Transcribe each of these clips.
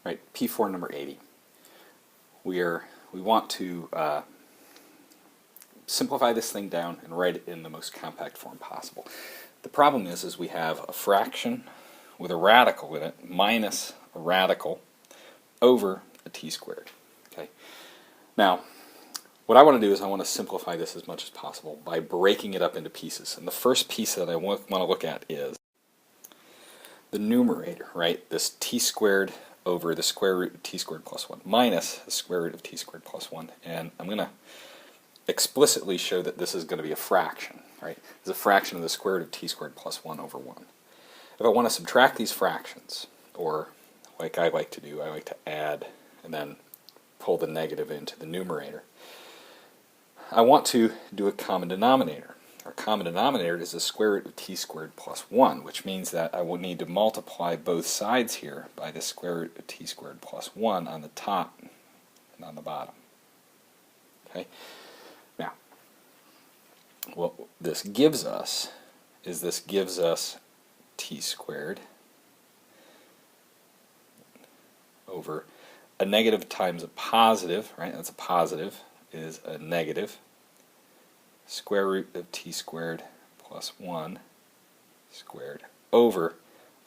right, P4 number 80. We want to simplify this thing down and write it in the most compact form possible. The problem is we have a fraction with a radical in it minus a radical over a t squared. Okay. Now, what I want to do is I want to simplify this as much as possible by breaking it up into pieces. And the first piece that I want to look at is the numerator, right? This t squared over the square root of t squared plus 1 minus the square root of t squared plus 1. And I'm going to explicitly show that this is going to be a fraction, right? It's a fraction of the square root of t squared plus 1 over 1. If I want to subtract these fractions, or like I like to do, I like to add and then pull the negative into the numerator, I want to do a common denominator. Our common denominator is the square root of t squared plus 1, which means that I will need to multiply both sides here by the square root of t squared plus 1 on the top and on the bottom. Okay. Now, what this gives us is t squared over a negative times a positive, right? That's a positive, is a negative square root of t squared plus 1 squared over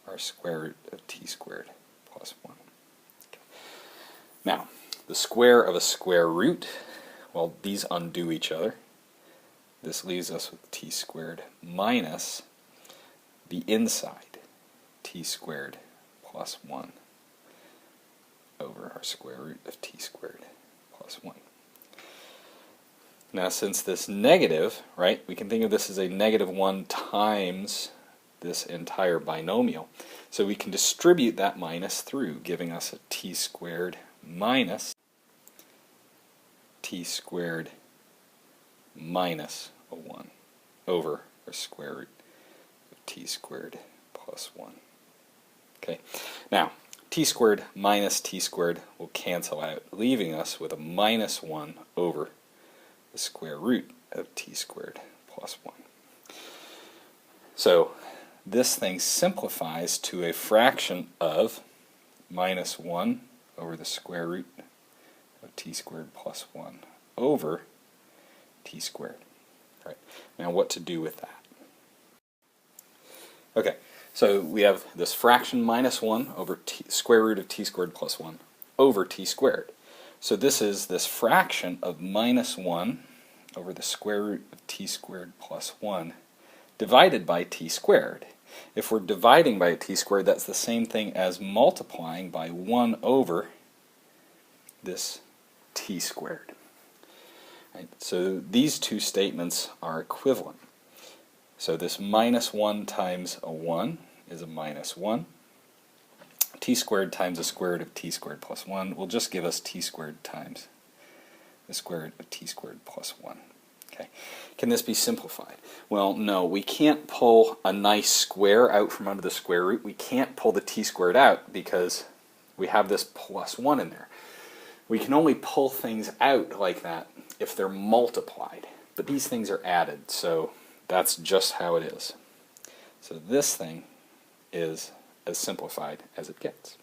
our square root of t squared plus 1. Okay. Now, the square of a square root, well, these undo each other. This leaves us with t squared minus the inside, t squared plus 1 over our square root of t squared plus 1. Now, since this negative, right, we can think of this as a negative 1 times this entire binomial. So we can distribute that minus through, giving us a t squared minus t squared minus a 1 over our square root of t squared plus 1. Okay. Now, t squared minus t squared will cancel out, leaving us with a minus 1 over the square root of t squared plus 1. So this thing simplifies to a fraction of minus 1 over the square root of t squared plus 1 over t squared. All right. Now, what to do with that? Okay, so we have this fraction minus 1 over square root of t squared plus 1 over t squared. So this is this fraction of minus 1 over the square root of t squared plus 1 divided by t squared. If we're dividing by t squared, that's the same thing as multiplying by 1 over this t squared. Right? So these two statements are equivalent. So this minus 1 times a 1 is a minus 1. T squared times the square root of t squared plus 1 will just give us t squared times the square root of t squared plus 1. Okay. Can this be simplified? Well, no, we can't pull a nice square out from under the square root. We can't pull the t squared out because we have this plus 1 in there. We can only pull things out like that if they're multiplied. But these things are added, so that's just how it is. So this thing is as simplified as it gets.